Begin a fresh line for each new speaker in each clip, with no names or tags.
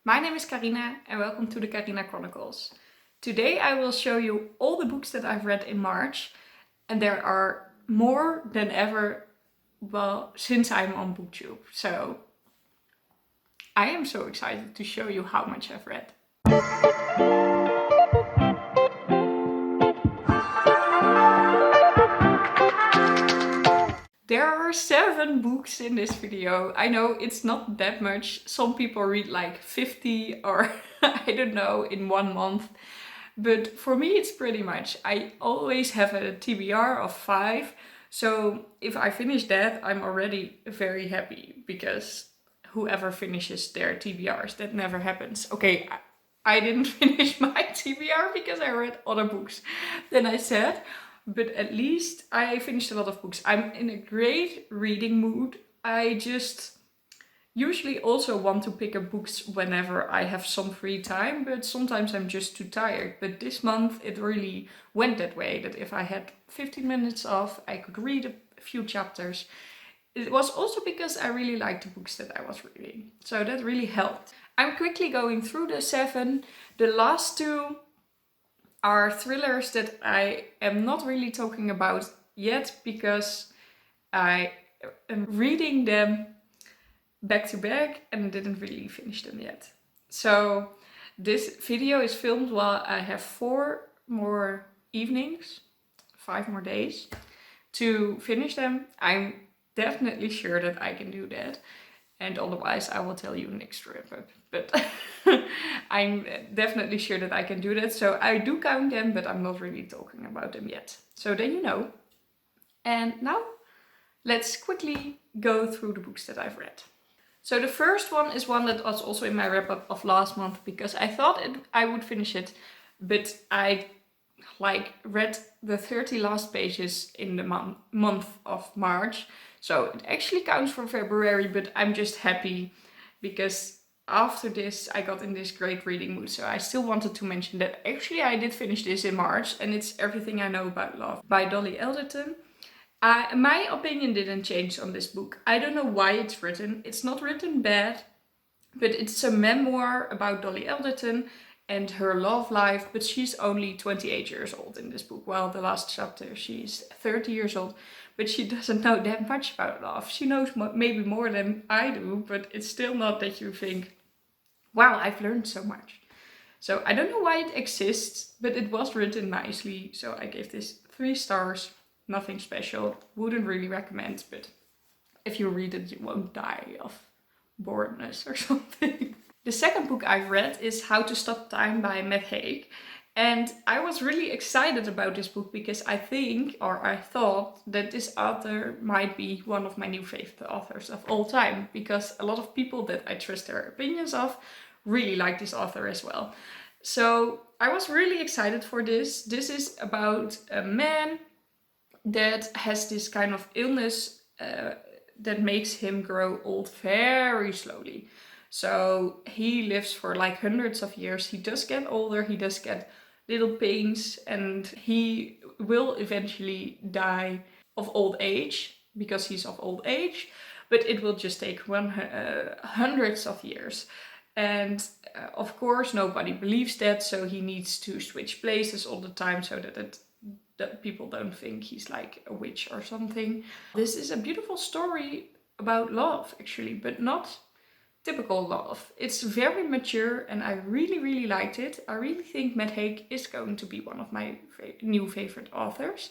My name is Carina and welcome to the Carina Chronicles. Today I will show you all the books that I've read in March, and there are more than ever, well, since I'm on Booktube. So I am so excited to show you how much I've read. There are 7 books in this video. I know it's not that much. Some people read like 50 or I don't know in 1 month. But for me it's pretty much. I always have a TBR of 5. So if I finish that, I'm already very happy because whoever finishes their TBRs, that never happens. Okay, I didn't finish my TBR because I read other books than I said. But at least I finished a lot of books. I'm in a great reading mood. I just usually also want to pick up books whenever I have some free time, but sometimes I'm just too tired. But this month it really went that way, that if I had 15 minutes off, I could read a few chapters. It was also because I really liked the books that I was reading. So that really helped. I'm quickly going through the 7. The last 2 are thrillers that I am not really talking about yet because I am reading them back to back and didn't really finish them yet. So this video is filmed while I have 4 more evenings, 5 more days to finish them. I'm definitely sure that I can do that. And otherwise I will tell you next trip. But I'm definitely sure that I can do that. So I do count them, but I'm not really talking about them yet. So then you know. And now let's quickly go through the books that I've read. So the first one is one that was also in my wrap up of last month because I thought I would finish it, but I read the 30 last pages in the month of March. So it actually counts for February, but I'm just happy because after this I got in this great reading mood. So I still wanted to mention that actually I did finish this in March, and it's Everything I Know About Love by Dolly Alderton. My opinion didn't change on this book. I don't know why it's written. It's not written bad, but it's a memoir about Dolly Alderton and her love life, but she's only 28 years old in this book. Well, the last chapter she's 30 years old, but she doesn't know that much about love. She knows maybe more than I do, but it's still not that you think, wow, I've learned so much. So I don't know why it exists, but it was written nicely. So I gave this 3 stars, nothing special, wouldn't really recommend, but if you read it, you won't die of boredness or something. The second book I've read is How to Stop Time by Haig. And I was really excited about this book because I thought that this author might be one of my new favorite authors of all time, because a lot of people that I trust their opinions of really like this author as well. So I was really excited for this. This is about a man that has this kind of illness that makes him grow old very slowly. So he lives for like hundreds of years. He does get older, he does get little pains, and he will eventually die of old age because he's of old age, but it will just take hundreds of years. And of course nobody believes that, so he needs to switch places all the time so that people don't think he's like a witch or something. This is a beautiful story about love actually, but not typical love. It's very mature and I really, really liked it. I really think Haig is going to be one of my new favorite authors.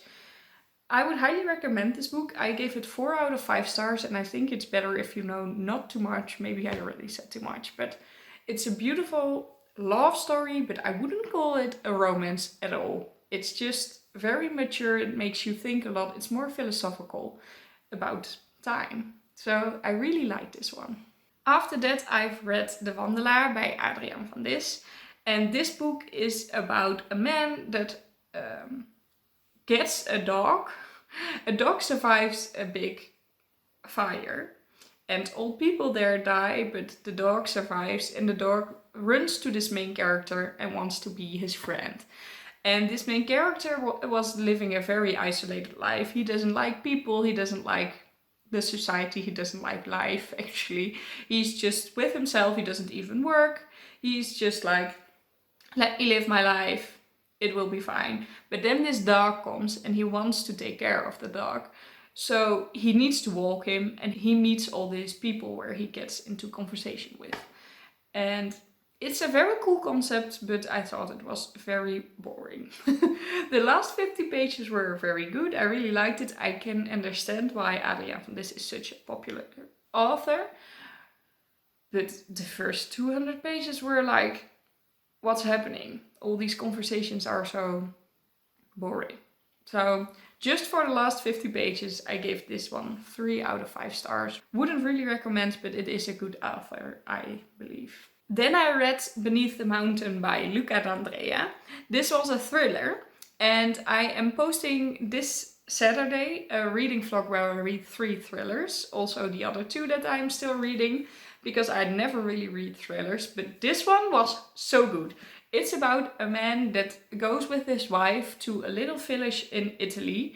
I would highly recommend this book. I gave it 4 out of 5 stars, and I think it's better if you know not too much. Maybe I already said too much, but it's a beautiful love story, but I wouldn't call it a romance at all. It's just very mature. It makes you think a lot. It's more philosophical about time. So I really like this one. After that, I've read Wandelaar by Adriaan van Dis. And this book is about a man that gets a dog. A dog survives a big fire. And all people there die, but the dog survives. And the dog runs to this main character and wants to be his friend. And this main character was living a very isolated life. He doesn't like people, he doesn't like the society. He doesn't like life, actually. He's just with himself. He doesn't even work. He's just like, let me live my life. It will be fine. But then this dog comes and he wants to take care of the dog. So he needs to walk him, and he meets all these people where he gets into conversation with. And it's a very cool concept, but I thought it was very boring. The last 50 pages were very good. I really liked it. I can understand why Adriaan van Dis is such a popular author. But the first 200 pages were like, what's happening? All these conversations are so boring. So just for the last 50 pages, I gave this one 3 out of 5 stars. Wouldn't really recommend, but it is a good author, I believe. Then I read Beneath the Mountain by Luca and Andrea. This was a thriller, and I am posting this Saturday a reading vlog where I read 3 thrillers. Also the other 2 that I'm still reading, because I never really read thrillers, but this one was so good. It's about a man that goes with his wife to a little village in Italy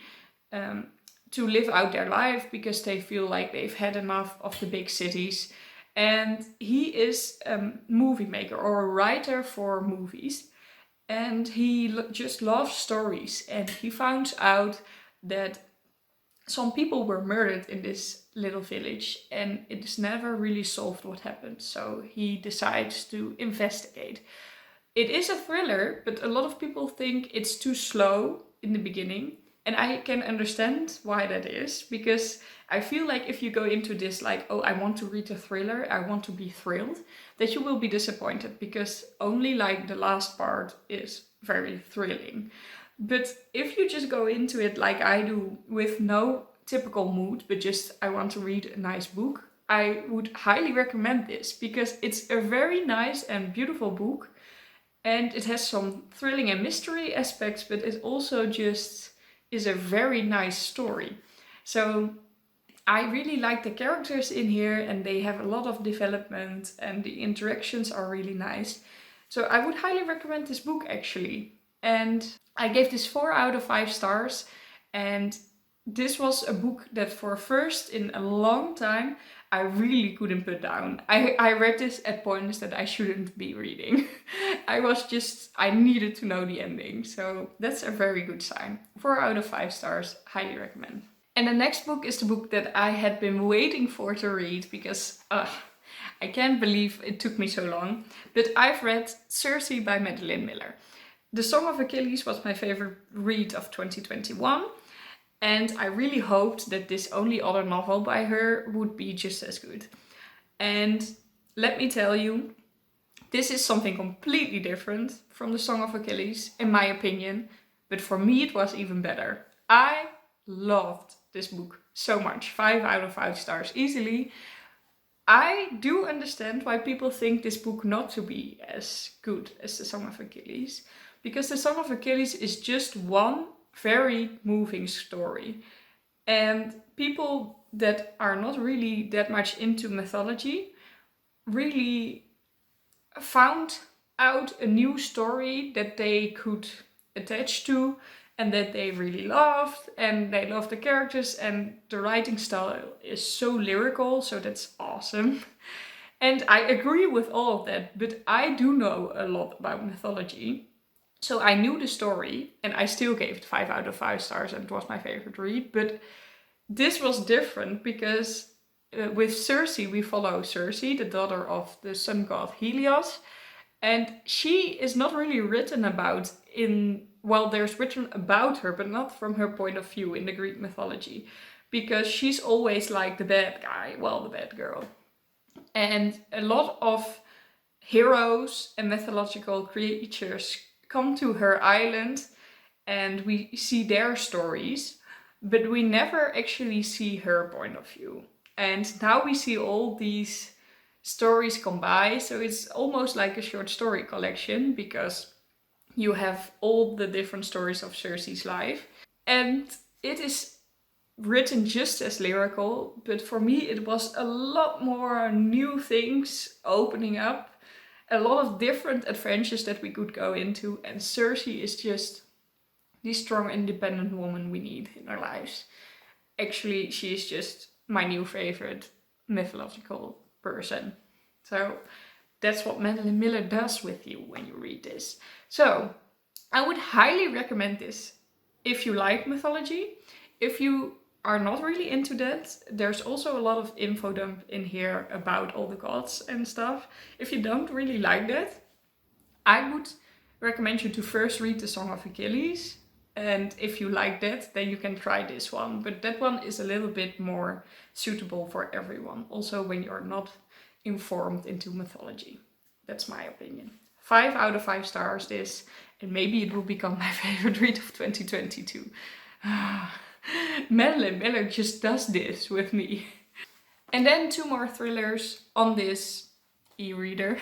to live out their life because they feel like they've had enough of the big cities. And he is a movie maker or a writer for movies. And he just loves stories. And he found out that some people were murdered in this little village, and it is never really solved what happened. So he decides to investigate. It is a thriller, but a lot of people think it's too slow in the beginning. And I can understand why that is, because I feel like if you go into this like, oh, I want to read a thriller, I want to be thrilled, that you will be disappointed, because only like the last part is very thrilling. But if you just go into it like I do, with no typical mood, but just I want to read a nice book, I would highly recommend this, because it's a very nice and beautiful book. And it has some thrilling and mystery aspects, but it also just is a very nice story. So I really like the characters in here, and they have a lot of development, and the interactions are really nice. So I would highly recommend this book, actually. And I gave this 4 out of 5 stars. And this was a book that for first in a long time I really couldn't put down. I read this at points that I shouldn't be reading. I needed to know the ending. So that's a very good sign. 4 out of 5 stars, highly recommend. And the next book is the book that I had been waiting for to read, because I can't believe it took me so long. But I've read Circe by Madeline Miller. The Song of Achilles was my favorite read of 2021. And I really hoped that this only other novel by her would be just as good. And let me tell you, this is something completely different from The Song of Achilles, in my opinion. But for me it was even better. I loved this book so much. 5 out of 5 stars easily. I do understand why people think this book not to be as good as The Song of Achilles. Because The Song of Achilles is just one very moving story. And people that are not really that much into mythology really found out a new story that they could attach to and that they really loved, and they loved the characters, and the writing style is so lyrical, so that's awesome. And I agree with all of that, but I do know a lot about mythology. So I knew the story, and I still gave it 5 out of 5 stars, and it was my favorite read. But this was different because with Circe, we follow Circe, the daughter of the sun god Helios. And she is not really written about there's written about her, but not from her point of view in the Greek mythology. Because she's always like the bad guy, the bad girl. And a lot of heroes and mythological creatures come to her island, and we see their stories, but we never actually see her point of view. And now we see all these stories come by, so it's almost like a short story collection, because you have all the different stories of Circe's life. And it is written just as lyrical, but for me it was a lot more new things opening up. A lot of different adventures that we could go into, and Circe is just the strong, independent woman we need in our lives. Actually, she is just my new favorite mythological person. So that's what Madeline Miller does with you when you read this. So I would highly recommend this if you like mythology. If you are not really into that, there's also a lot of info dump in here about all the gods and stuff. If you don't really like that, I would recommend you to first read the Song of Achilles. And if you like that, then you can try this one. But that one is a little bit more suitable for everyone. Also when you're not informed into mythology. That's my opinion. 5 out of 5 stars this. And maybe it will become my favorite read of 2022. Madeline Miller just does this with me. And then 2 more thrillers on this e-reader.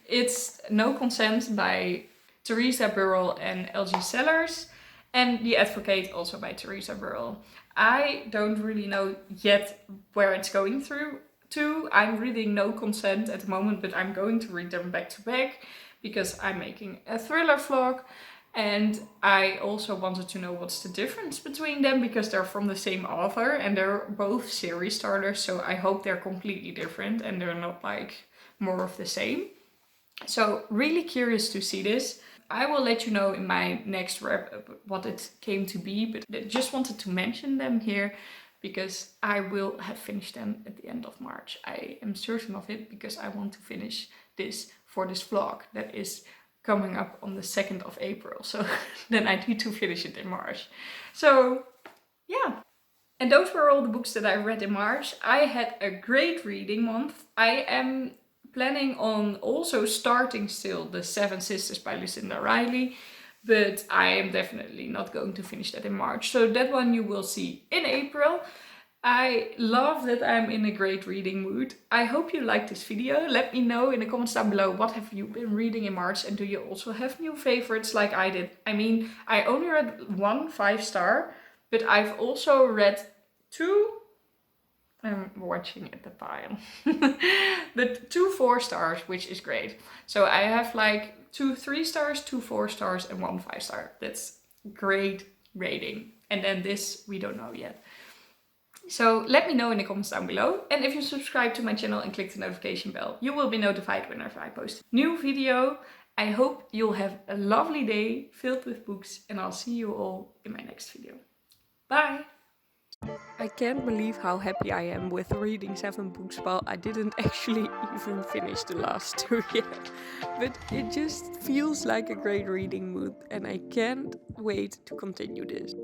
It's No Consent by Teresa, Burell and L.G. Sellers. And The Advocate, also by Teresa, Burell. I don't really know yet where it's going through to. I'm reading No Consent at the moment, but I'm going to read them back to back because I'm making a thriller vlog. And I also wanted to know what's the difference between them because they're from the same author and they're both series starters. So I hope they're completely different and they're not like more of the same. So really curious to see this. I will let you know in my next wrap what it came to be, but I just wanted to mention them here because I will have finished them at the end of March. I am certain of it because I want to finish this for this vlog that is coming up on the 2nd of April. So then I need to finish it in March. So yeah. And those were all the books that I read in March. I had a great reading month. I am planning on also starting still The Seven Sisters by Lucinda Riley, but I am definitely not going to finish that in March. So that one you will see in April. I love that I'm in a great reading mood. I hope you liked this video. Let me know in the comments down below what have you been reading in March and do you also have new favorites like I did. I mean, I only read 1 5-star, but I've also read 2. I'm watching at the pile. But 2 4-stars, which is great. So I have like 2 3-stars, 2 4-stars and 1 5-star. That's great rating. And then this, we don't know yet. So let me know in the comments down below. And if you subscribe to my channel and click the notification bell, you will be notified whenever I post a new video. I hope you'll have a lovely day filled with books and I'll see you all in my next video. Bye! I can't believe how happy I am with reading 7 books while I didn't actually even finish the last 2 yet. But it just feels like a great reading mood and I can't wait to continue this.